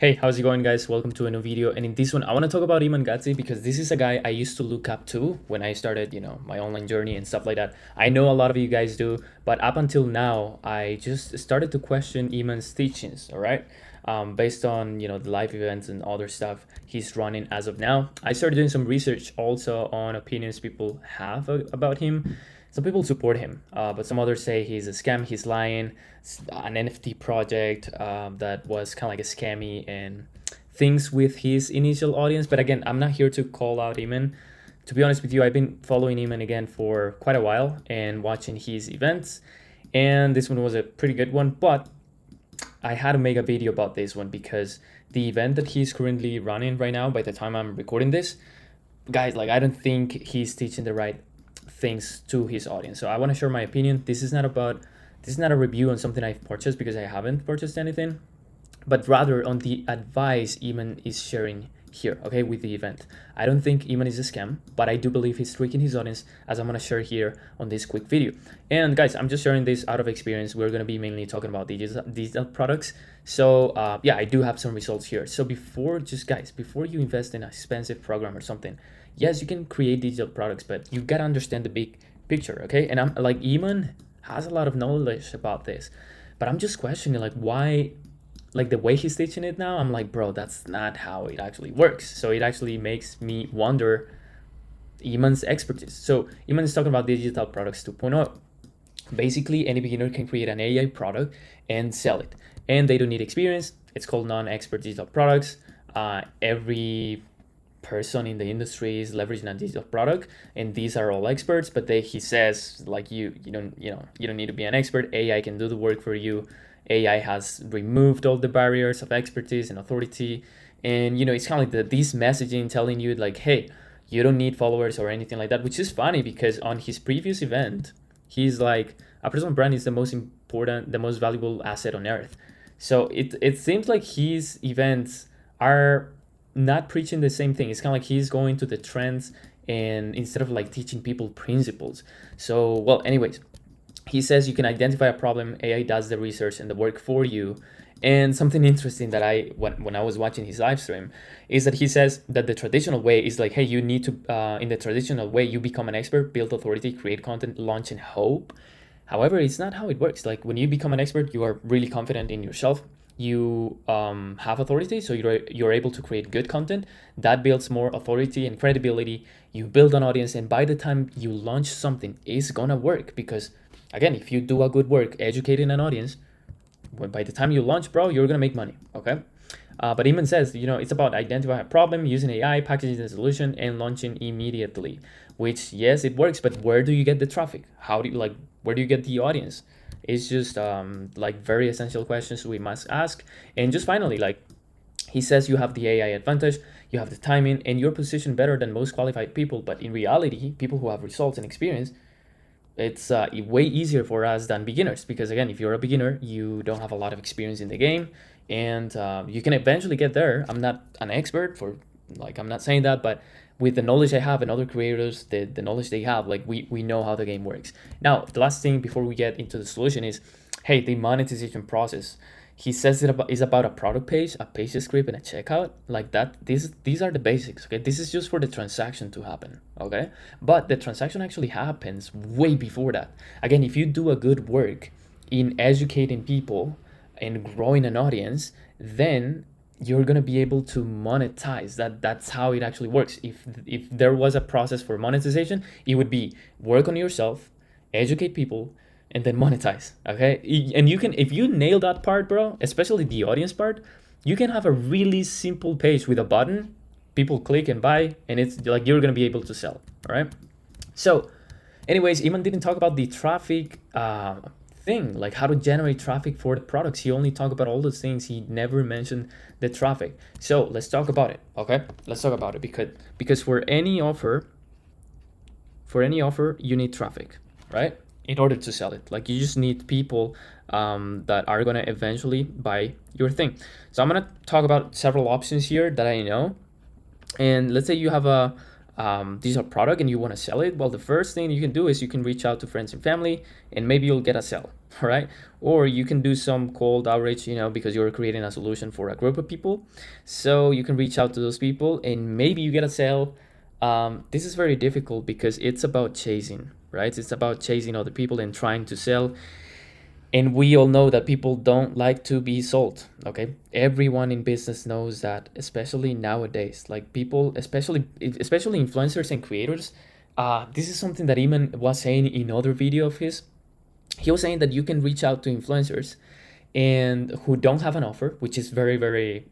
Hey, how's it going, guys? Welcome to a new video. And in this one, I want to talk about Iman Gadzhi because this is a guy I used to look up to when I started, my online journey and stuff like that. I know a lot of you guys do, but up until now, I just started to question Iman's teachings, all right? Based on, the live events and other stuff he's running as of now. I started doing some research also on opinions people have about him. Some people support him, but some others say he's a scam, he's lying, an NFT project that was kind of like a scammy and things with his initial audience. But again, I'm not here to call out Iman. To be honest with you, I've been following Iman again for quite a while and watching his events. And this one was a pretty good one, but I had to make a video about this one because the event that he's currently running right now, by the time I'm recording this, guys, like I don't think he's teaching the right things to his audience. So I want to share my opinion. This is not a review on something I've purchased because I haven't purchased anything, but rather on the advice Iman is sharing here, okay, with the event. I don't think Iman is a scam, but I do believe he's tricking his audience, as I'm going to share here on this quick video. And guys, I'm just sharing this out of experience. We're going to be mainly talking about digital products. So yeah, I do have some results here. So before you invest in an expensive program or something, yes, you can create digital products, but you got to understand the big picture, okay? And I'm like, Iman has a lot of knowledge about this, but I'm just questioning like why, like the way he's teaching it now, I'm like, bro, that's not how it actually works. So it actually makes me wonder Iman's expertise. So Iman is talking about digital products 2.0. Basically, any beginner can create an AI product and sell it, and they don't need experience. It's called non-expert digital products. Every person in the industry is leveraging a digital product, and these are all experts. But he says like you don't need to be an expert. AI can do the work for you. AI has removed all the barriers of expertise and authority, and it's kind of like this messaging telling you like, hey, you don't need followers or anything like that, which is funny because on his previous event, he's like, a personal brand is the most important, the most valuable asset on earth. So it seems like his events are not preaching the same thing. It's kind of like he's going to the trends and instead of like teaching people principles. So, well, anyways, he says you can identify a problem, AI does the research and the work for you. And something interesting that when I was watching his live stream is that he says that the traditional way is like, hey, you need to, in the traditional way, you become an expert, build authority, create content, launch, and hope. However, it's not how it works. Like when you become an expert, you are really confident in yourself. You have authority, so you're able to create good content that builds more authority and credibility. You build an audience, and by the time you launch something, it's gonna work because, again, if you do a good work educating an audience, by the time you launch, bro, you're gonna make money, okay? But Iman says, it's about identifying a problem, using AI, packaging the solution, and launching immediately. Which, yes, it works, but where do you get the traffic? Where do you get the audience? It's just like very essential questions we must ask. And just finally, like he says, you have the AI advantage, you have the timing, and you're positioned better than most qualified people. But in reality, people who have results and experience, it's way easier for us than beginners because, again, if you're a beginner, you don't have a lot of experience in the game, and you can eventually get there. I'm not an expert I'm not saying that, but with the knowledge I have and other creators, the knowledge they have, like we know how the game works. Now, the last thing before we get into the solution is, hey, the monetization process. He says is about a product page, a page script, and a checkout like that. These are the basics, okay? This is just for the transaction to happen, okay? But the transaction actually happens way before that. Again, if you do a good work in educating people and growing an audience, then you're gonna be able to monetize. That's how it actually works. If there was a process for monetization, it would be work on yourself, educate people, and then monetize, okay? And you can, if you nail that part, bro, especially the audience part, you can have a really simple page with a button, people click and buy, and it's like you're gonna be able to sell, all right? So anyways, Iman didn't talk about the traffic thing, like how to generate traffic for the products. He only talked about all those things. He never mentioned the traffic. So let's talk about it, okay? Let's talk about it because for any offer, you need traffic, right? In order to sell it, like you just need people that are gonna eventually buy your thing. So I'm gonna talk about several options here that I know. And let's say you have a digital product and you want to sell it. Well, the first thing you can do is you can reach out to friends and family, and maybe you'll get a sell. all right? Or you can do some cold outreach, because you're creating a solution for a group of people. So you can reach out to those people and maybe you get a sale. This is very difficult because it's about chasing, right? It's about chasing other people and trying to sell. And we all know that people don't like to be sold. Okay, everyone in business knows that, especially nowadays. Like people, especially influencers and creators. This is something that Iman was saying in other video of his. He was saying that you can reach out to influencers and who don't have an offer, which is very, very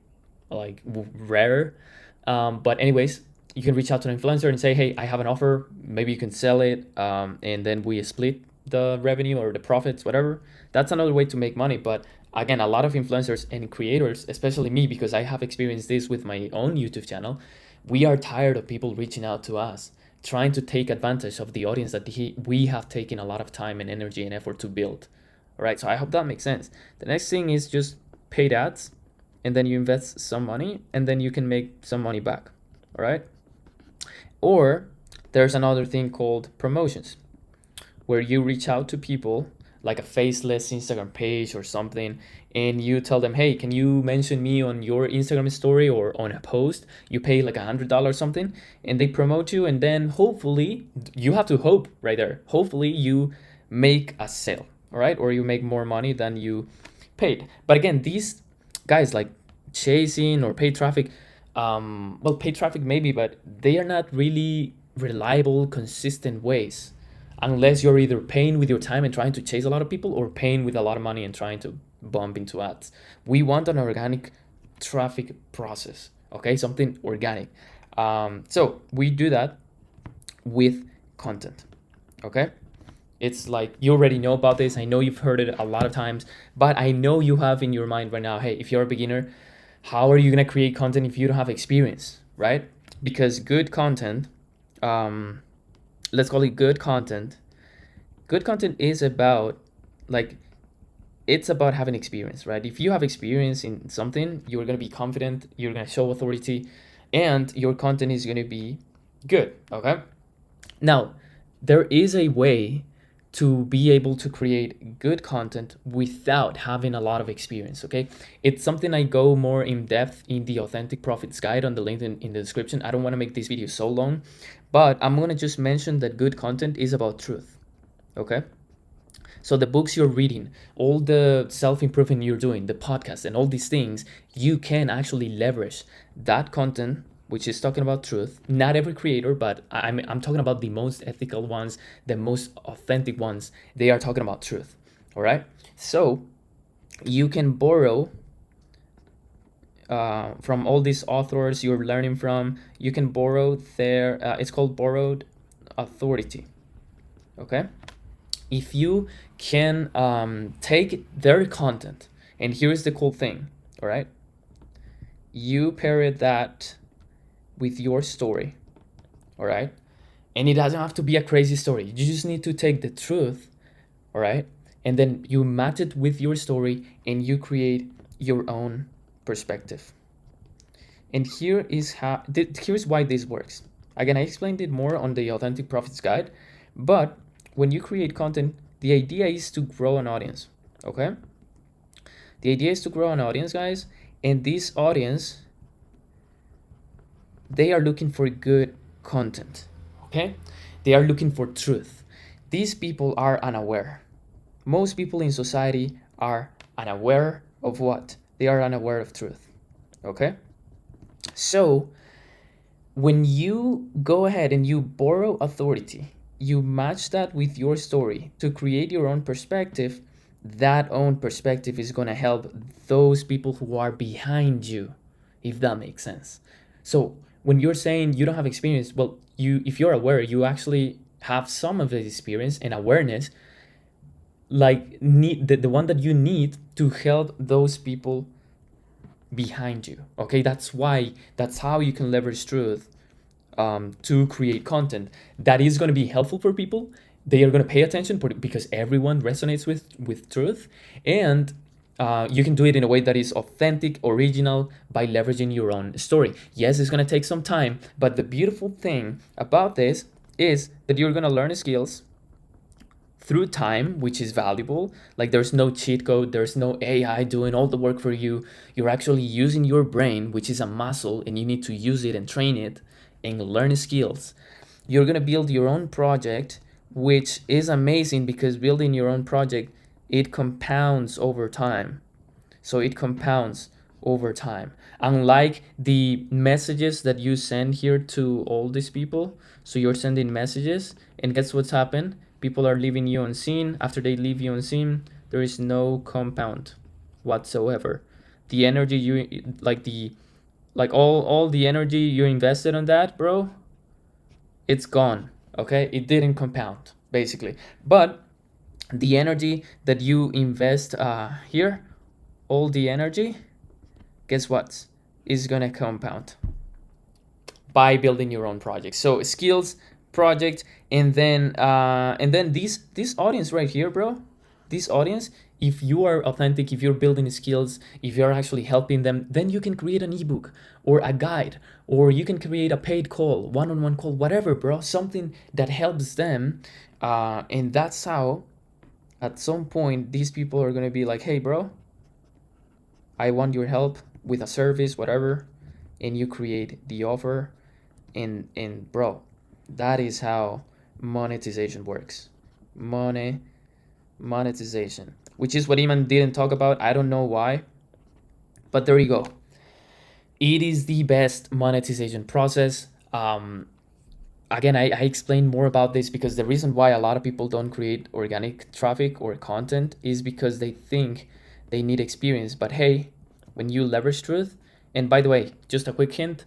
like rare. But anyways, you can reach out to an influencer and say, hey, I have an offer, maybe you can sell it, and then we split the revenue or the profits, whatever. That's another way to make money. But again, a lot of influencers and creators, especially me, because I have experienced this with my own YouTube channel, we are tired of people reaching out to us, trying to take advantage of the audience that we have taken a lot of time and energy and effort to build. All right, so I hope that makes sense. The next thing is just paid ads, and then you invest some money, and then you can make some money back. All right. Or there's another thing called promotions, where you reach out to people like a faceless Instagram page or something, and you tell them, hey, can you mention me on your Instagram story or on a post? You pay like $100 or something, and they promote you, and then hopefully, you have to hope right there, hopefully you make a sale, all right? Or you make more money than you paid. But again, these guys like chasing or paid traffic, well, paid traffic maybe, but they are not really reliable, consistent ways, unless you're either paying with your time and trying to chase a lot of people, or paying with a lot of money and trying to bump into ads. We want an organic traffic process, okay? Something organic. So we do that with content, okay? It's like you already know about this. I know you've heard it a lot of times, but I know you have in your mind right now, hey, if you're a beginner, how are you gonna create content if you don't have experience, right? Because good content, let's call it good content. Good content is about like, it's about having experience, right? If you have experience in something, you're gonna be confident, you're gonna show authority, and your content is gonna be good, okay? Now, there is a way to be able to create good content without having a lot of experience, okay? It's something I go more in depth in the Authentic Profits Guide on the link in the description. I don't want to make this video so long, but I'm gonna just mention that good content is about truth, okay? So the books you're reading, all the self-improvement you're doing, the podcast and all these things, you can actually leverage that content, which is talking about truth. Not every creator, but I'm talking about the most ethical ones, the most authentic ones. They are talking about truth, all right? So you can borrow from all these authors you're learning from. You can borrow their, it's called borrowed authority, okay? If you can take their content, and here's the cool thing, all right? You pair that with your story, all right? And it doesn't have to be a crazy story. You just need to take the truth, all right? And then you match it with your story and you create your own perspective. And here's why this works. Again, I explained it more on the Authentic Profits Guide, but when you create content, the idea is to grow an audience, okay? The idea is to grow an audience, guys, and this audience, they are looking for good content, okay? They are looking for truth. These people are unaware. Most people in society are unaware of what? They are unaware of truth, okay? So when you go ahead and you borrow authority, you match that with your story to create your own perspective, that own perspective is going to help those people who are behind you, if that makes sense. So when you're saying you don't have experience, well, if you're aware, you actually have some of the experience and awareness, like the one that you need to help those people behind you, okay? That's how you can leverage truth to create content that is going to be helpful for people. They are going to pay attention because everyone resonates with truth, and you can do it in a way that is authentic, original, by leveraging your own story. Yes, it's going to take some time, but the beautiful thing about this is that you're going to learn skills through time, which is valuable. Like there's no cheat code, there's no AI doing all the work for you. You're actually using your brain, which is a muscle, and you need to use it and train it and learn skills. You're gonna build your own project, which is amazing because building your own project, it compounds over time. So it compounds over time. Unlike the messages that you send here to all these people, so you're sending messages, and guess what's happened? People are leaving you unseen. After they leave you unseen, there is no compound whatsoever. The energy you all the energy you invested on that, bro, it's gone. Okay, it didn't compound basically. But the energy that you invest here, all the energy, guess what, is gonna compound by building your own project. So skills, project, and then this audience right here, bro, this audience, if you are authentic, if you're building skills, if you're actually helping them, then you can create an ebook or a guide, or you can create a paid call, one-on-one call, whatever, bro, something that helps them. And that's how at some point these people are going to be like, hey, bro, I want your help with a service, whatever, and you create the offer. And bro, that is how monetization works. Monetization, which is what Iman didn't talk about. I don't know why, but there you go. It is the best monetization process. Again, I explained more about this because the reason why a lot of people don't create organic traffic or content is because they think they need experience. But hey, when you leverage truth, and by the way, just a quick hint,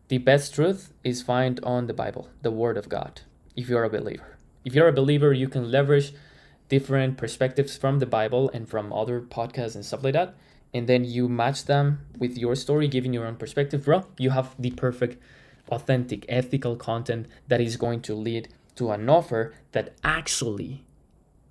the best truth is found on the Bible, the Word of God, if you're a believer. If you're a believer, you can leverage different perspectives from the Bible and from other podcasts and stuff like that. And then you match them with your story, giving your own perspective, bro. You have the perfect, authentic, ethical content that is going to lead to an offer that actually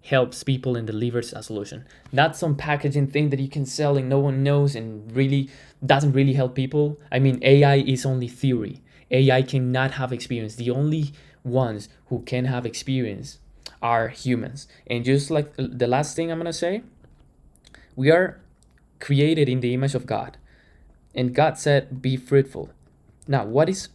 helps people and delivers a solution. Not some packaging thing that you can sell and no one knows and really doesn't really help people. I mean, AI is only theory. AI cannot have experience. The only ones who can have experience are humans. And just like the last thing I'm gonna say, we are created in the image of God. And God said, be fruitful. Now, what is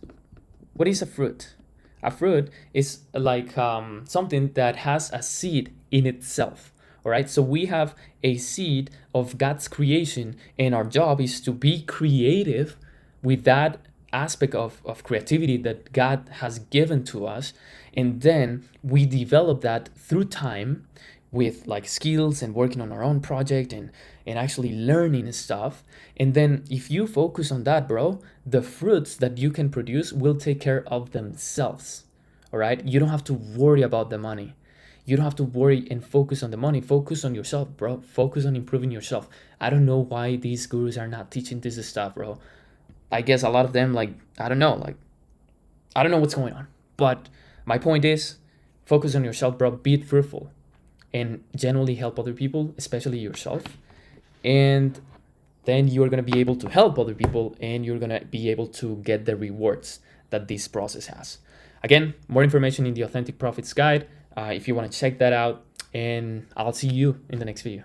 a fruit? A fruit is like something that has a seed in itself. All right. So we have a seed of God's creation, and our job is to be creative with that aspect of creativity that God has given to us. And then we develop that through time with like skills and working on our own project and actually learning stuff. And then if you focus on that, bro, the fruits that you can produce will take care of themselves. All right. You don't have to worry about the money. You don't have to worry and focus on the money. Focus on yourself, bro. Focus on improving yourself. I don't know why these gurus are not teaching this stuff, bro. I guess a lot of them, like, I don't know what's going on. But my point is, focus on yourself, bro. Be fruitful and genuinely help other people, especially yourself. And then you're going to be able to help other people, and you're going to be able to get the rewards that this process has. Again, more information in the Authentic Profits Guide if you want to check that out. And I'll see you in the next video.